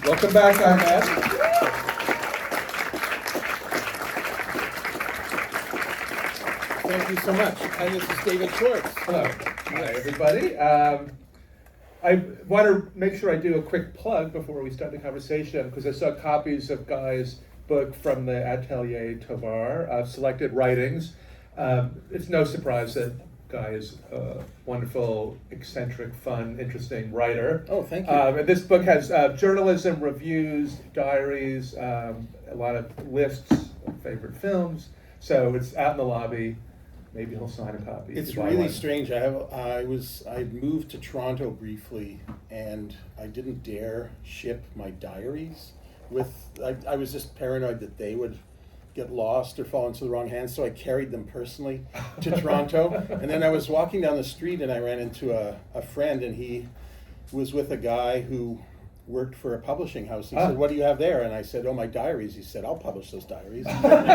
Welcome back, Maddin. Thank you so much. And this is David Schwartz. Hello. Hi, everybody. I want to make sure I do a quick plug before we start the conversation, because I saw copies of Guy's book from the Atelier Tovar, Selected Writings. It's no surprise that Guy is a wonderful, eccentric, fun, interesting writer. Oh, thank you. And this book has journalism, reviews, diaries, a lot of lists of favorite films. So it's out in the lobby. Maybe he'll sign a copy. It's really strange. I moved to Toronto briefly, and I didn't dare ship my diaries I was just paranoid that they would get lost or fall into the wrong hands, so I carried them personally to Toronto. And then I was walking down the street and I ran into a friend, and he was with a guy who worked for a publishing house. He said, "What do you have there?" And I said, "Oh, my diaries." He said, "I'll publish those diaries." I went,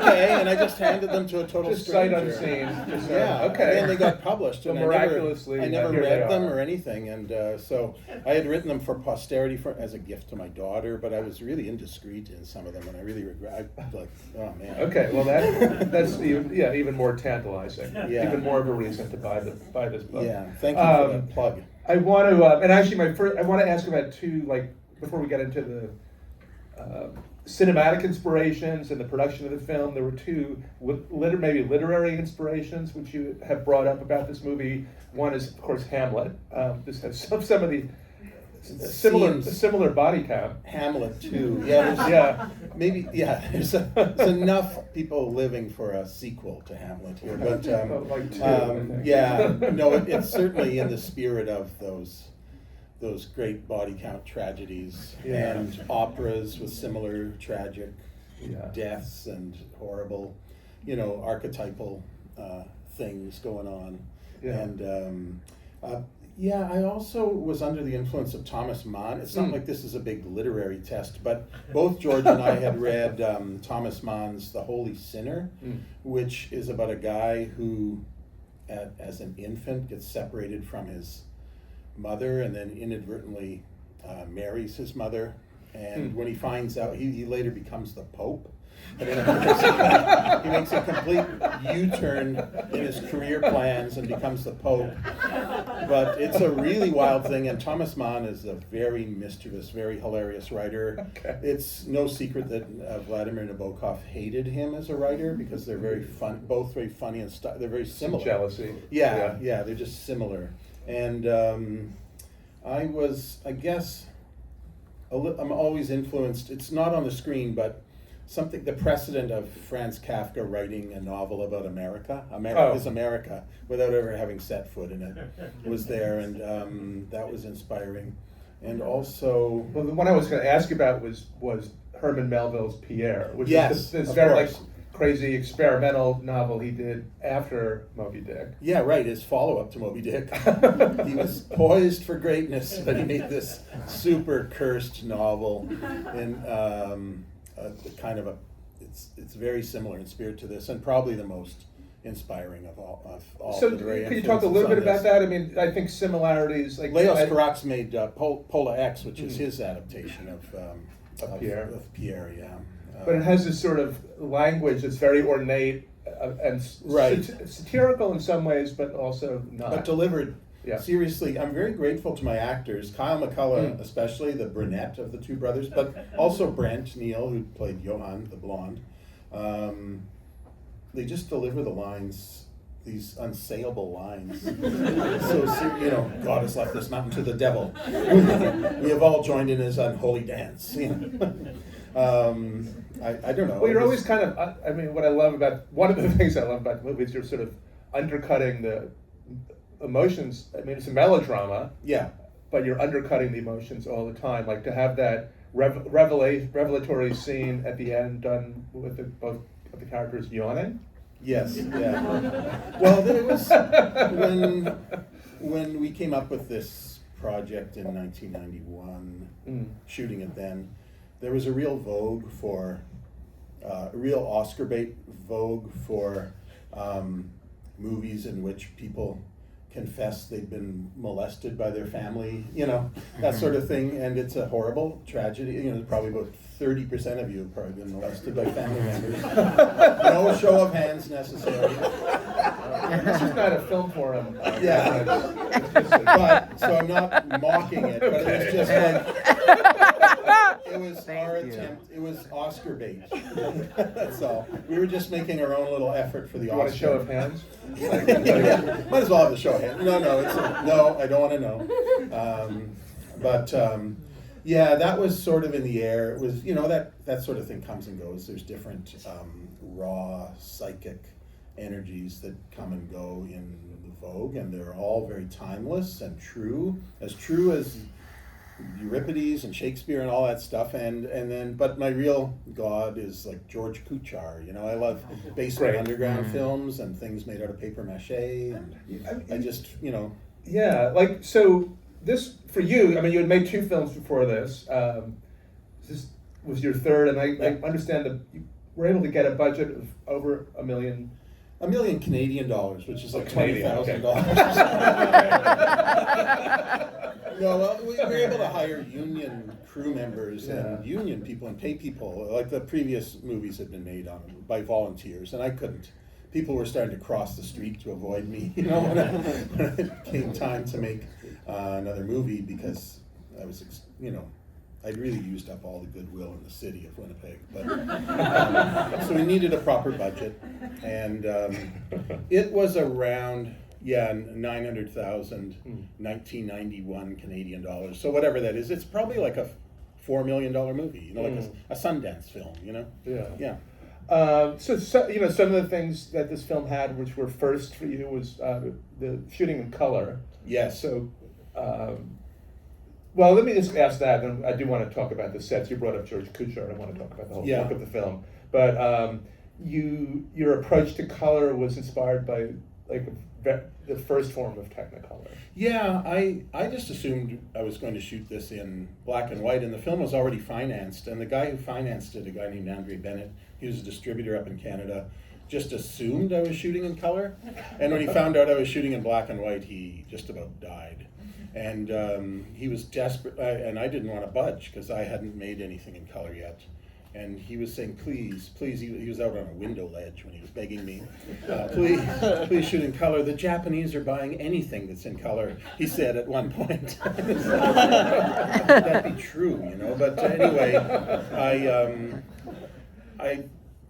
"Okay," and I just handed them to a total Just stranger. sight unseen. Yeah, Okay. and they got published, So and miraculously, I never here they read them are. or anything, and so I had written them for posterity as a gift to my daughter, but I was really indiscreet in some of them, and I really regret. Oh man. Okay, well that's even more tantalizing. Yeah. Even more of a reason to buy this book. Yeah, thank you for that plug. I want to, and actually, I want to ask about two, before we get into the cinematic inspirations and the production of the film. There were two maybe literary inspirations which you have brought up about this movie. One is, of course, Hamlet. This has some of the similar body count. Hamlet too. Yeah. Yeah. Maybe. Yeah. There's enough people living for a sequel to Hamlet here, but Like two, I think. yeah. No, it's certainly in the spirit of those great body count tragedies and operas with similar tragic deaths and horrible, archetypal things going on. Yeah. And I also was under the influence of Thomas Mann. It's not like this is a big literary test, but both George and I had read Thomas Mann's The Holy Sinner, which is about a guy who, as an infant, gets separated from his mother and then inadvertently marries his mother, and when he finds out, he later becomes the Pope. And then he makes a complete U-turn in his career plans and becomes the Pope. But it's a really wild thing, and Thomas Mann is a very mischievous, very hilarious writer. Okay. It's no secret that Vladimir Nabokov hated him as a writer because they're very fun, both very funny and they're very similar. Some jealousy. Yeah, they're just similar. And I guess, I'm always influenced. It's not on the screen, but the precedent of Franz Kafka writing a novel about America is America, without ever having set foot in it, was there, and that was inspiring. And also, Well, the one I was going to ask you about was Herman Melville's Pierre, which is this of very course. crazy experimental novel he did after Moby Dick. Yeah, right, his follow-up to Moby Dick. He was poised for greatness, but he made this super cursed novel in it's very similar in spirit to this, and probably the most inspiring of all So literary could you talk a influences little bit on about this. that? I mean, I think similarities like Leos Carax made Pola X, which is his adaptation of Pierre. Pierre, yeah. But it has this sort of language that's very ornate and Right. satirical in some ways, but also not. But delivered Yeah. seriously. I'm very grateful to my actors, Kyle McCullough especially, the brunette of the two brothers, but also Brent Neal, who played Johan, the blonde. They just deliver the lines, these unsayable lines. So, God has left this mountain to the devil. We have all joined in his unholy dance. I don't know. Well, you're always kind of, one of the things I love about the movie is you're sort of undercutting the emotions. I mean, it's a melodrama. Yeah. But you're undercutting the emotions all the time. Like to have that revelatory scene at the end done with both of the characters yawning. Yes. Yeah. Well, it was when we came up with this project in 1991, shooting it then. There was a real vogue for, a real Oscar bait vogue for movies in which people confess they'd been molested by their family, you know, that sort of thing. And it's a horrible tragedy. You know, probably about 30% of you have probably been molested by family members. No show of hands necessary. This is not a film forum. Yeah. But, so I'm not mocking it, but it was just like, it was our attempt, it was Oscar bait. That's all. We were just making our own little effort for the You want Oscar. a show of hands? Might as well have the show of hands. No, I don't want to know. Yeah, that was sort of in the air. It was, you know, that sort of thing comes and goes. There's different raw psychic energies that come and go in the Vogue, and they're all very timeless and true as Euripides and Shakespeare and all that stuff, and then, but my real god is like George Kuchar. You know, I love basement underground films and things made out of paper mache, and I just, you know. Yeah, like, so this, for you, I mean, you had made 2 films before this. This was your third, and I understand that you were able to get a budget of over $1 million. $1 million Canadian dollars, which is like $20,000. No, well, we were able to hire union crew members and union people and pay people. Like the previous movies had been made on by volunteers, and I couldn't. People were starting to cross the street to avoid me, you know, when it came time to make another movie, because I was, you know, I'd really used up all the goodwill in the city of Winnipeg. But so we needed a proper budget, and it was around 900,000 1991 Canadian dollars. So whatever that is, it's probably like a $4 million movie, you know, like a Sundance film, you know. Yeah. So you know, some of the things that this film had, which were first for you, was the shooting in color. Yes. So, well, let me just ask that, and I do want to talk about the sets. You brought up George Kuchar. I want to talk about the whole look of the film. But your approach to color was inspired by like the first form of Technicolor. Yeah, I just assumed I was going to shoot this in black and white, and the film was already financed. And the guy who financed it, a guy named Andre Bennett, he was a distributor up in Canada, just assumed I was shooting in color. And when he found out I was shooting in black and white, he just about died. And he was desperate, and I didn't want to budge because I hadn't made anything in color yet. And he was saying, please, he was out on a window ledge when he was begging me, please shoot in color. The Japanese are buying anything that's in color, he said at one point. That'd be true, you know. But anyway,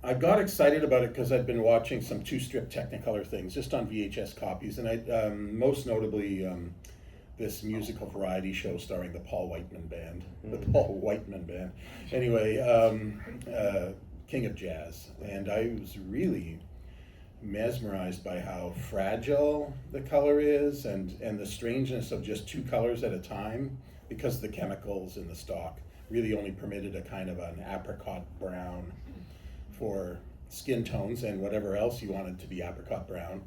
I got excited about it because I'd been watching some 2-strip Technicolor things just on VHS copies, and I most notably this musical variety show starring the Paul Whiteman Band. Anyway, King of Jazz. And I was really mesmerized by how fragile the color is, and the strangeness of just 2 colors at a time, because the chemicals in the stock really only permitted a kind of an apricot brown for skin tones and whatever else you wanted to be apricot brown,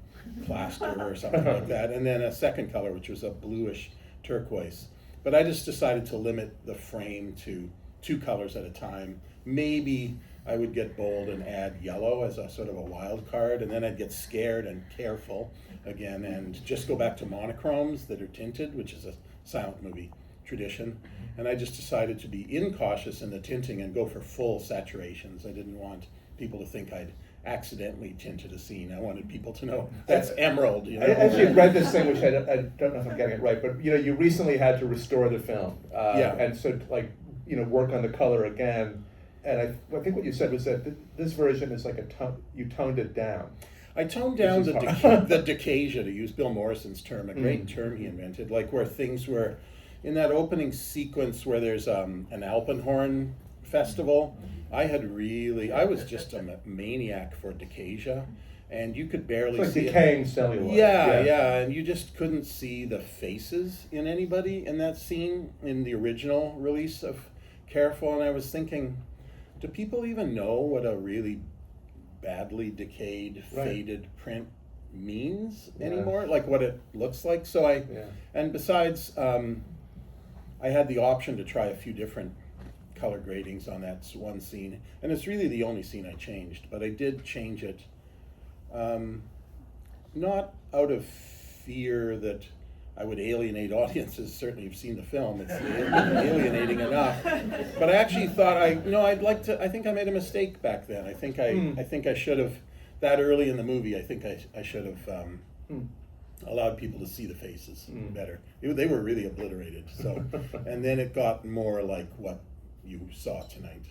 plaster or something like that, and then a second color which was a bluish turquoise. But I just decided to limit the frame to 2 colors at a time. Maybe I would get bold and add yellow as a sort of a wild card, and then I'd get scared and careful again and just go back to monochromes that are tinted, which is a silent movie tradition. And I just decided to be incautious in the tinting and go for full saturations. I didn't want people to think I'd accidentally tinted a scene. I wanted people to know that's emerald. You know? I actually read this thing, which I don't know if I'm getting it right, but you know, you recently had to restore the film, and so like, you know, work on the color again. And I think what you said was that this version is like you toned it down. I toned down the Decasia, to use Bill Morrison's term, a great term he invented, like where things were in that opening sequence where there's an Alpenhorn festival. I was just a maniac for Decasia, and you could barely it's like see decaying celluloid. Yeah, and you just couldn't see the faces in anybody in that scene in the original release of Careful, and I was thinking, do people even know what a really badly decayed, faded print means anymore? Like what it looks like? So and besides, I had the option to try a few different color gradings on that one scene, and it's really the only scene I changed, but I did change it not out of fear that I would alienate audiences. Certainly, you've seen the film; it's alienating enough. But I actually thought I'd like to. I think I made a mistake back then. I think I should have that early in the movie. I think I should have allowed people to see the faces better. They were really obliterated. So, and then it got more like what you saw tonight.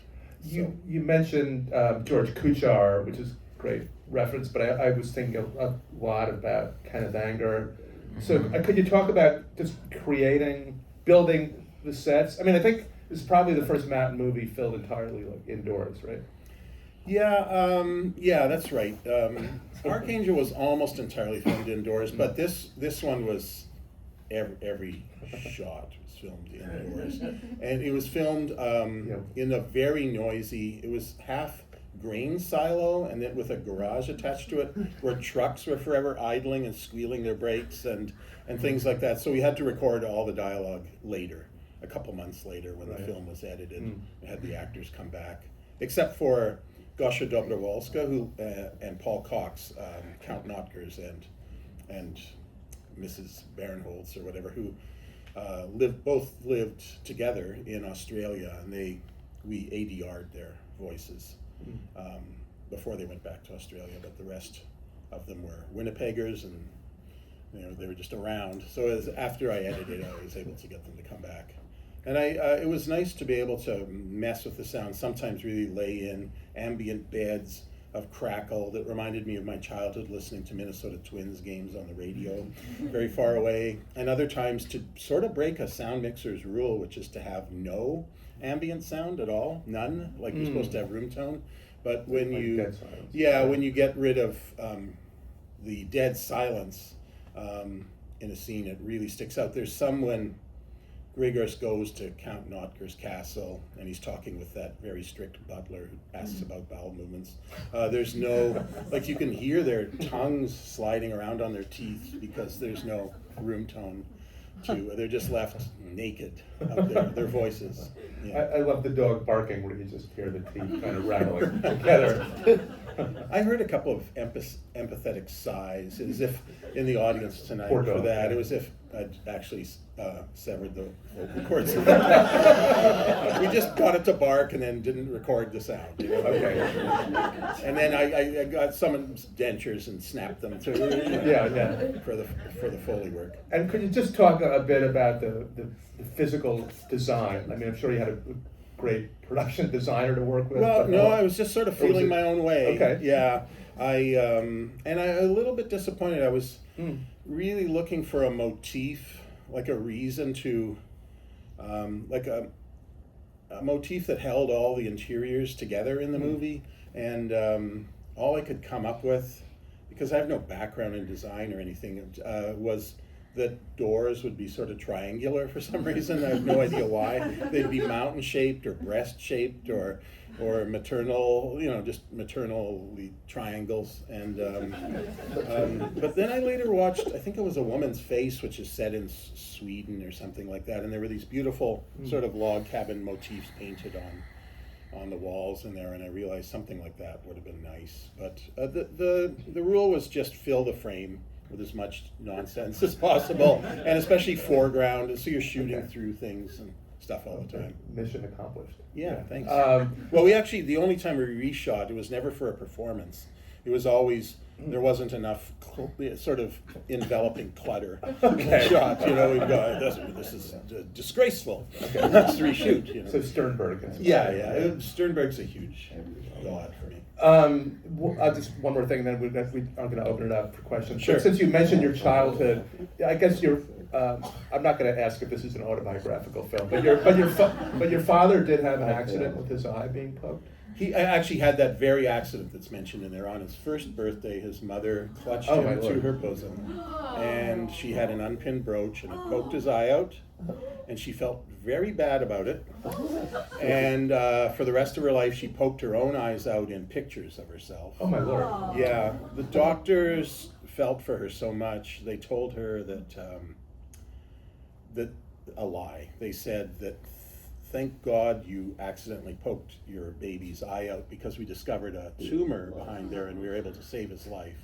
You mentioned George Kuchar, which is a great reference, but I was thinking a lot about Kenneth Anger. So could you talk about just building the sets? I mean, I think this is probably the first Maddin movie filmed entirely like indoors, right? Yeah, that's right. Archangel was almost entirely filmed indoors, but this one was every shot was filmed indoors, and it was filmed in a very noisy. It was half grain silo and then with a garage attached to it where trucks were forever idling and squealing their brakes and things like that. So we had to record all the dialogue later, a couple months later when the film was edited. We had the actors come back, except for Gosia Dobrowolska and Paul Cox, Count Notker's and Mrs. Barinholtz or whatever, who both lived together in Australia, and we ADR'd their voices before they went back to Australia, but the rest of them were Winnipeggers, and they were just around. So after I edited, I was able to get them to come back. And it was nice to be able to mess with the sound, sometimes really lay in ambient beds of crackle that reminded me of my childhood listening to Minnesota Twins games on the radio very far away, and other times to sort of break a sound mixer's rule, which is to have no ambient sound at all, none, like you're supposed to have room tone. But when when you get rid of the dead silence in a scene, it really sticks out. There's some when Gregors goes to Count Notker's castle, and he's talking with that very strict butler who asks about bowel movements. There's no, like you can hear their tongues sliding around on their teeth because there's no room tone. They're just left naked of their voices. Yeah. I love the dog barking where you just hear the teeth kind of rattling together. I heard a couple of empathetic sighs, as if in the audience tonight Poor for dog. that. It was as if I'd actually severed the vocal cords. We just got it to bark and then didn't record the sound. Okay. And then I got someone's dentures and snapped them too. For the Foley work. And could you just talk a bit about the physical design? I mean, I'm sure you had a great production designer to work with. Well, no, I was just sort of feeling my own way. Okay. Yeah, I'm a little bit disappointed. I was really looking for a motif, like a reason to, like a motif that held all the interiors together in the movie, and all I could come up with, because I have no background in design or anything, was that doors would be sort of triangular for some reason. I have no idea why. They'd be mountain shaped or breast shaped or maternal, just maternally triangles. And but then I later watched, I think it was A Woman's Face, which is set in Sweden or something like that, and there were these beautiful sort of log cabin motifs painted on the walls in there, and I realized something like that would have been nice. But the rule was just fill the frame with as much nonsense as possible, and especially foreground, and so you're shooting through things and stuff all the time. Mission accomplished. Yeah, thanks. Well, the only time we reshot, it was never for a performance. It was always, there wasn't enough sort of enveloping clutter in the shot. We've got, this is disgraceful. Let's reshoot. So Sternberg. Yeah. Sternberg's a huge god for me. Just one more thing, then we are going to open it up for questions. Sure. But since you mentioned your childhood, I guess I'm not going to ask if this is an autobiographical film, but your father did have an accident with his eye being poked. He actually had that very accident that's mentioned in there. On his first birthday, his mother clutched him to her bosom, and she had an unpinned brooch, and it poked his eye out, and she felt very bad about it. And for the rest of her life, she poked her own eyes out in pictures of herself. Oh my Lord. Yeah, the doctors felt for her so much. They told her that a lie. They said that thank God you accidentally poked your baby's eye out because we discovered a tumor behind there and we were able to save his life.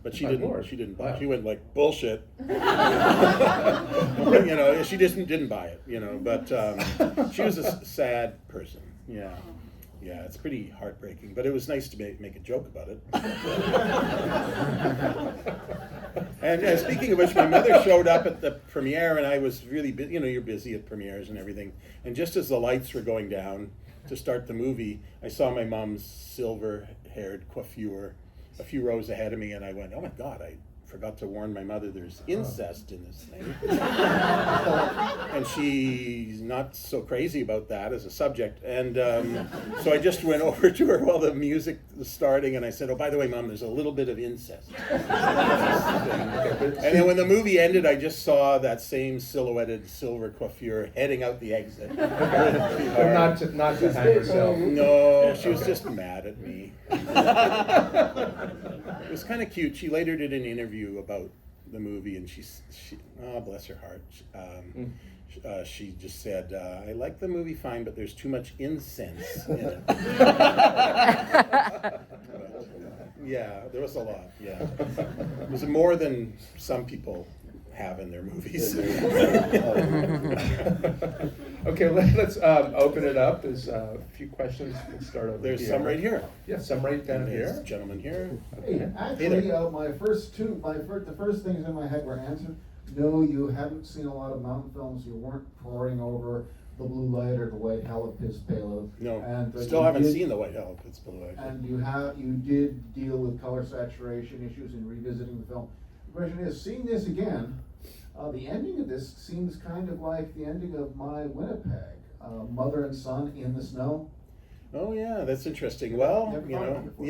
But she My didn't. Lord. She didn't. Wow. She went like bullshit. She just didn't buy it. But she was a sad person. Yeah. Yeah, it's pretty heartbreaking, but it was nice to make a joke about it. And speaking of which, my mother showed up at the premiere, and I was really busy. You're busy at premieres and everything. And just as the lights were going down to start the movie, I saw my mom's silver-haired coiffure a few rows ahead of me, and I went, "Oh my God, I forgot to warn my mother there's incest in this thing." And she's not so crazy about that as a subject. And so I just went over to her while the music was starting, and I said, "Oh, by the way, Mom, there's a little bit of incest." And then when the movie ended, I just saw that same silhouetted silver coiffure heading out the exit. But not to hang herself. No, she was just mad at me. It was kind of cute. She later did an interview about the movie, and she oh, bless her heart, she just said, "I like the movie fine, but there's too much incense in it." Yeah, there was a lot. Yeah, it was more than some people have in their movies. Okay, let's open it up. There's a few questions. Let's start over There's here. some right here. Yeah, some right down And there's here. a gentleman here. Hey, actually, the first things in my head were answered. No, you haven't seen a lot of mountain films. You weren't poring over the blue light or the white hell of Piz Payload. No, And, still haven't seen the White Hell. It's below. And you did deal with color saturation issues in revisiting the film. The question is, seeing this again, the ending of this seems kind of like the ending of My Winnipeg, mother and son in the snow. Oh yeah, that's interesting. Well, Never thought of it before.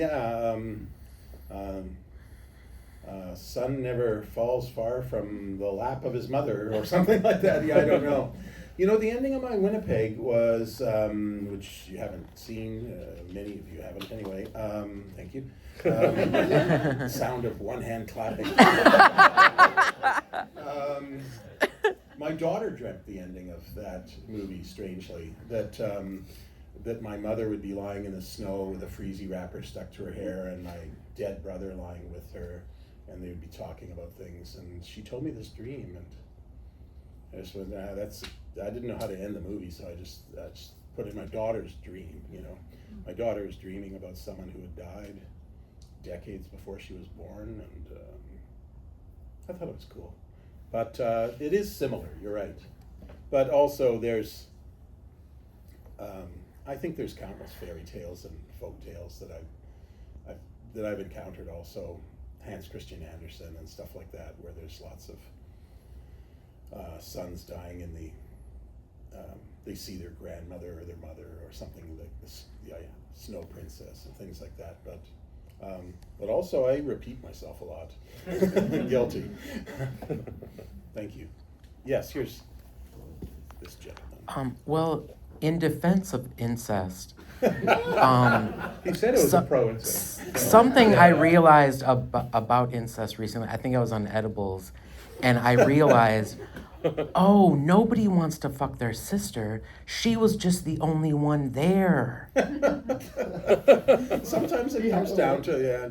Son never falls far from the lap of his mother, or something like that. Yeah, I don't know. The ending of My Winnipeg was, which you haven't seen, many of you haven't anyway, thank you. Sound of one hand clapping. My daughter dreamt the ending of that movie, strangely, that my mother would be lying in the snow with a freezy wrapper stuck to her hair, and my dead brother lying with her, and they would be talking about things, and she told me this dream, and I just went, I didn't know how to end the movie, so I just put in my daughter's dream. My daughter was dreaming about someone who had died decades before she was born, and I thought it was cool. But it is similar, you're right. But also there's, I think there's countless fairy tales and folk tales that I've encountered also, Hans Christian Andersen and stuff like that, where there's lots of sons dying in the, they see their grandmother or their mother or something like this, Snow Princess and things like that. But also I repeat myself a lot. Guilty. Thank you. Yes, here's this gentleman. Well, in defense of incest, He said it was a pro incest. something I realized about incest recently, I think I was on edibles, and I realized, oh, nobody wants to fuck their sister. She was just the only one there. Sometimes it comes down to,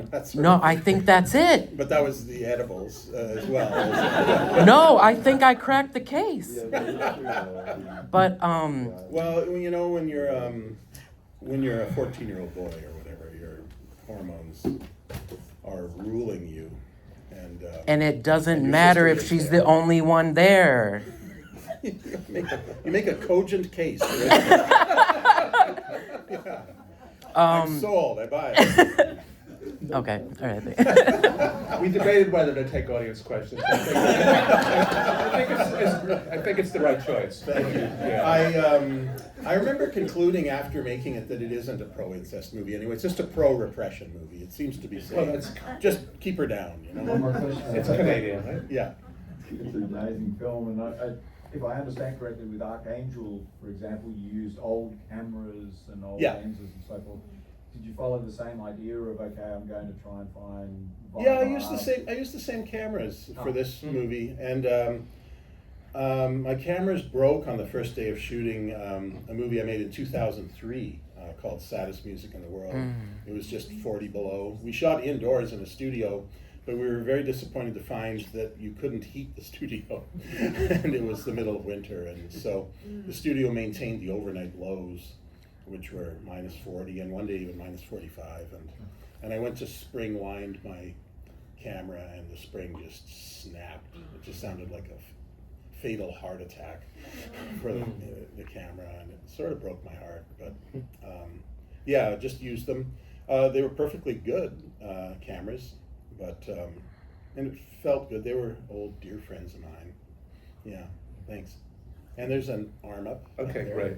that's. No, I think that's it. But that was the edibles as well. No, I think I cracked the case. But, Well, when you're a 14-year-old boy or whatever, your hormones are ruling you, and it doesn't your matter sister if is she's there. the only one there. you make a cogent case. Yeah. I'm sold. I buy it. Okay, all right. We debated whether to take audience questions. I think it's the right choice. Thank you. Yeah. I remember concluding after making it that it isn't a pro-incest movie anyway. It's just a pro-repression movie. It seems to be saying, Well, that's- just keep her down, One more question. It's Canadian, right? Yeah. It's an amazing film, and if I understand correctly, with Archangel, for example, you used old cameras and old Yeah. lenses and so forth. Did you follow the same idea of, okay, I'm going to try and find? Yeah, I used the same cameras for this movie, and My cameras broke on the first day of shooting a movie I made in 2003 called Saddest Music in the World. It was just 40 below. We shot indoors in a studio, but we were very disappointed to find that you couldn't heat the studio. And it was the middle of winter, and so the studio maintained the overnight lows, which were -40, and one day even -45. And I went to spring wind my camera, and the spring just snapped. It just sounded like a fatal heart attack for the camera, and it sort of broke my heart. But yeah, I just used them. They were perfectly good cameras, but and it felt good. They were old dear friends of mine. Yeah, thanks. And there's an arm up. Okay, there. great.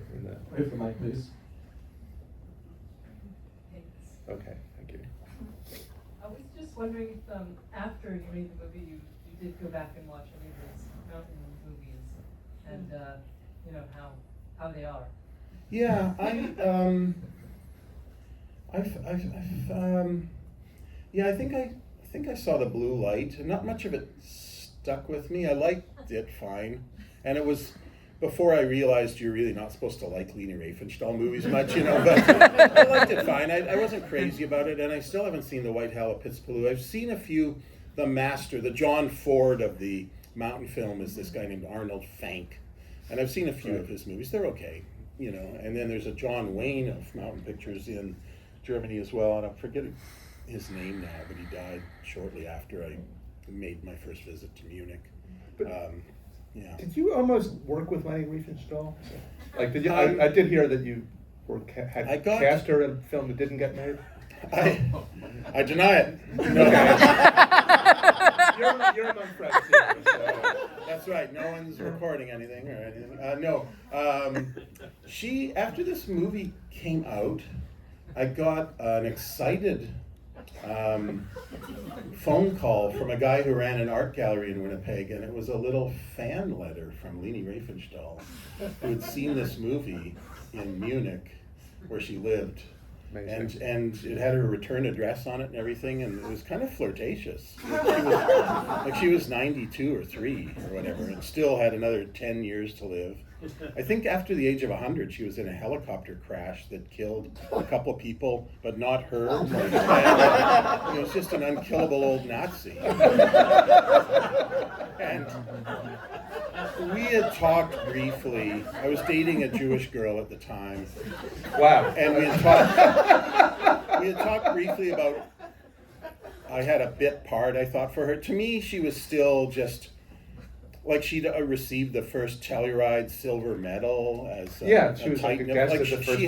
Wait for Mike, please. Okay, thank you. I was just wondering if, after you made the movie, you did go back and watch any of those mountain movies, and you know how they are. Yeah, yeah, I think I saw The Blue Light, and not much of it stuck with me. I liked it fine, and it was before I realized you're really not supposed to like Leni Riefenstahl movies much, you know, but I liked it fine. I wasn't crazy about it, and I still haven't seen The White Hell of Pitzpaloo. I've seen a few. The master, the John Ford of the mountain film is this guy named Arnold Fanck, and I've seen a few of his movies. They're okay, you know, and then there's a John Wayne of mountain pictures in Germany as well, and I'm forgetting his name now, but he died shortly after I made my first visit to Munich. Yeah. Did you almost work with Leni Riefenstahl? Like, did you? I did hear that you were had cast her in a film that didn't get made. I deny it. No. You're among friends here, so. That's right. No one's recording anything or anything. No. She, after this movie came out, I got an excited phone call from a guy who ran an art gallery in Winnipeg, and it was a little fan letter from Leni Riefenstahl, who had seen this movie in Munich, where she lived. And it had her return address on it and everything, and it was kind of flirtatious. She was 92 or 3 or whatever, and still had another 10 years to live. I think after the age of 100, she was in a helicopter crash that killed a couple of people, but not her. And, it was just an unkillable old Nazi. And we had talked briefly. I was dating a Jewish girl at the time. Wow. And we had talked briefly about, I had a bit part, I thought, for her. To me, she was still just, like, she'd received the first Telluride silver medal as she was like a guest at the first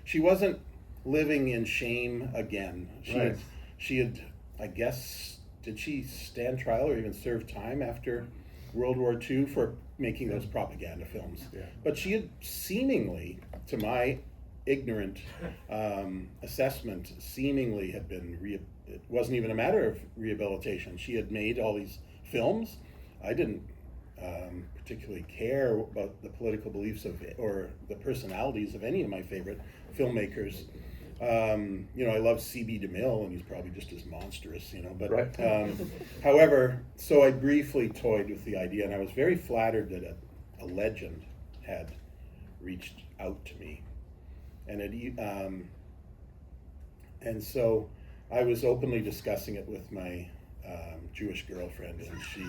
she wasn't living in shame again. Right. She had, I guess, did she stand trial or even serve time after World War II for making those propaganda films? Yeah. But she had seemingly, to my ignorant assessment, seemingly had been, it wasn't even a matter of rehabilitation. She had made all these films. I didn't particularly care about the political beliefs or the personalities of any of my favorite filmmakers. I love C.B. DeMille, and he's probably just as monstrous, but right. However, so I briefly toyed with the idea, and I was very flattered that a legend had reached out to me, and so I was openly discussing it with my Jewish girlfriend, and she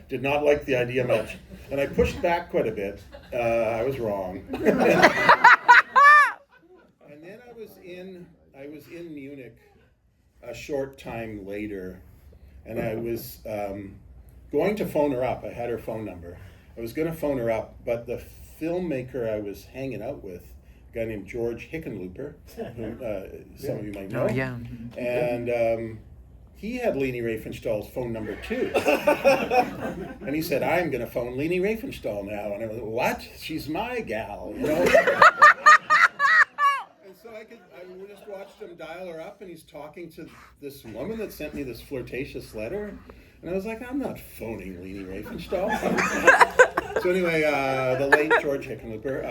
did not like the idea much, and I pushed back quite a bit. I was wrong. And then I was in Munich a short time later, and I was going to phone her up. I had her phone number. I was going to phone her up, but the filmmaker I was hanging out with, a guy named George Hickenlooper, who some of you might know. Oh, yeah. And he had Leni Riefenstahl's phone number too. And he said, I'm going to phone Leni Riefenstahl now. And I was like, what? She's my gal, And so I just watched him dial her up, and he's talking to this woman that sent me this flirtatious letter. And I was like, I'm not phoning Leni Riefenstahl. So anyway, the late George Hickenlooper,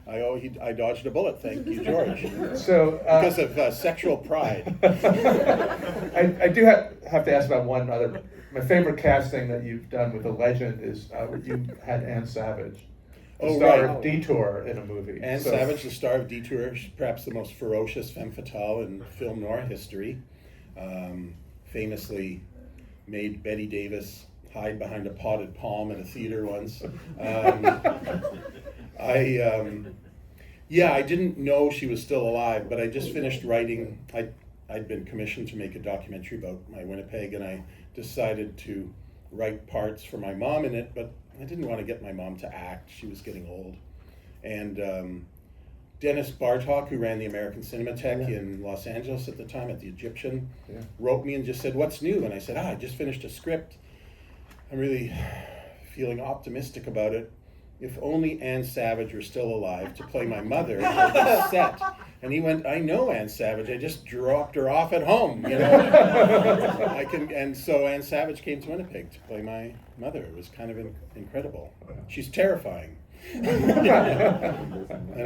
I dodged a bullet. Thank you, George. So because of sexual pride. I do have to ask about one other my favorite casting that you've done with a legend is you had Ann Savage, the Oh, star right. of Detour in a movie. Anne So- Savage, the star of Detour, perhaps the most ferocious femme fatale in film noir history, famously made Betty Davis hide behind a potted palm at a theater once. I didn't know she was still alive, but I just finished writing. I'd been commissioned to make a documentary about my Winnipeg, and I decided to write parts for my mom in it, but I didn't want to get my mom to act. She was getting old. And Dennis Bartok, who ran the American Cinematheque in Los Angeles at the time, at the Egyptian, wrote me and just said, "What's new?" And I said, I just finished a script. I'm really feeling optimistic about it. If only Ann Savage were still alive to play my mother for the set. And he went, "I know Ann Savage. I just dropped her off at home, you know." And so Ann Savage came to Winnipeg to play my mother. It was kind of incredible. She's terrifying. And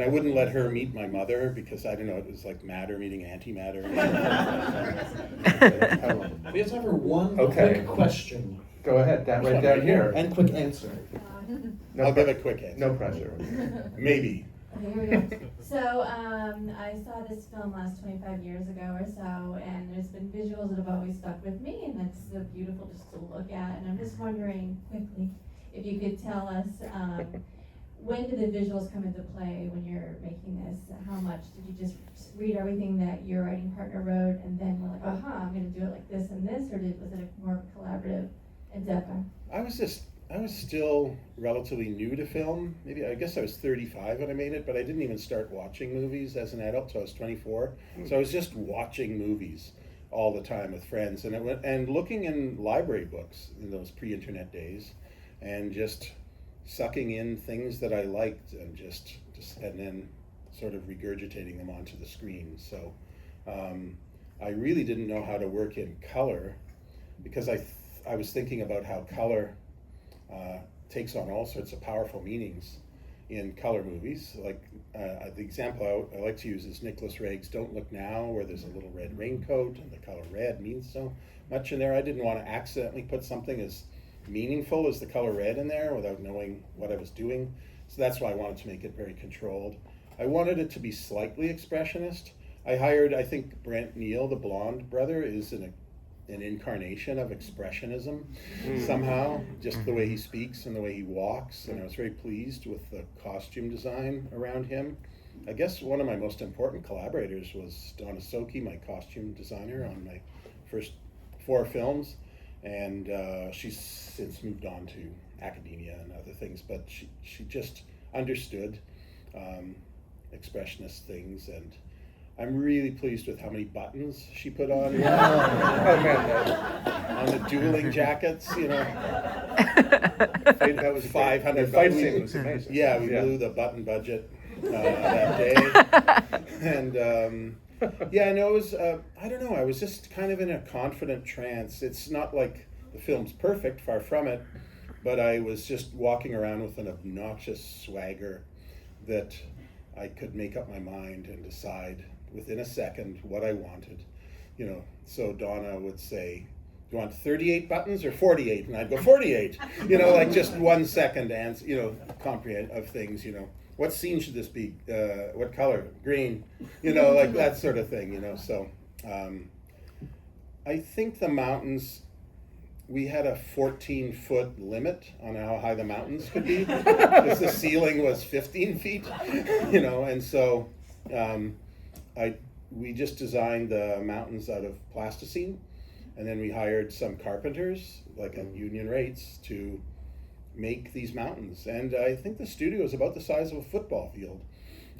I wouldn't let her meet my mother because, I don't know, it was like matter meeting antimatter. We have time for one Okay. quick question Go ahead, right down here. and quick answer. No I'll pre- give a quick answer. No pressure. Maybe. Okay, here we go. So, I saw this film last 25 years ago or so, and there's been visuals that have always stuck with me, and it's so beautiful just to look at. And I'm just wondering quickly if you could tell us, when did the visuals come into play when you're making this? How much? Did you just read everything that your writing partner wrote, and then we're like, I'm going to do it like this and this, or was it a more collaborative endeavor? I was still relatively new to film. Maybe, I guess I was 35 when I made it, but I didn't even start watching movies as an adult till I was 24. So I was just watching movies all the time with friends, and looking in library books in those pre-internet days, and just sucking in things that I liked, and just and then sort of regurgitating them onto the screen. So I really didn't know how to work in color, because I was thinking about how color takes on all sorts of powerful meanings in color movies. Like the example I like to use is Nicholas Raeg's Don't Look Now, where there's a little red raincoat and the color red means so much in there. I didn't want to accidentally put something as meaningful as the color red in there without knowing what I was doing. So that's why I wanted to make it very controlled. I wanted it to be slightly expressionist. I think Brent Neal, the blonde brother, is an incarnation of expressionism somehow, just the way he speaks and the way he walks, and I was very pleased with the costume design around him. I guess one of my most important collaborators was Donna Soki, my costume designer on my first 4 films, and she's since moved on to academia and other things, but she just understood expressionist things, and I'm really pleased with how many buttons she put on on the dueling jackets, you know. That was 500 The fight buttons. scene was amazing. Yeah, we blew the button budget that day. And it was, I don't know, I was just kind of in a confident trance. It's not like the film's perfect, far from it, but I was just walking around with an obnoxious swagger that I could make up my mind and decide within a second what I wanted. You know, so Donna would say, "You want 38 buttons or 48?" And I'd go 48. You know, like just 1 second answer, you know, comprehend of things, you know. What scene should this be? What color? Green. You know, like that sort of thing, you know. So I think the mountains, we had a 14-foot limit on how high the mountains could be, because the ceiling was 15 feet, you know, and so we just designed the mountains out of plasticine, and then we hired some carpenters, like at union rates, to make these mountains. And I think the studio was about the size of a football field,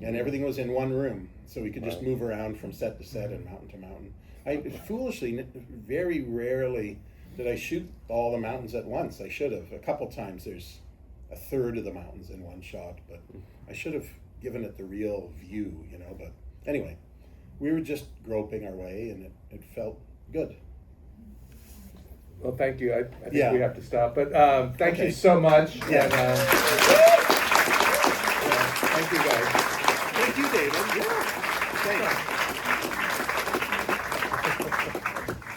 and everything was in one room, so we could just move around from set to set and mountain to mountain. I foolishly, very rarely did I shoot all the mountains at once. I should have. A couple times there's a third of the mountains in one shot, but I should have given it the real view, you know. But anyway, we were just groping our way, and it felt good. Well, thank you. I think Yeah. we have to stop, but thank Okay. you so much. Yeah. And, thank you guys. Thank you, David. Yeah. Thanks.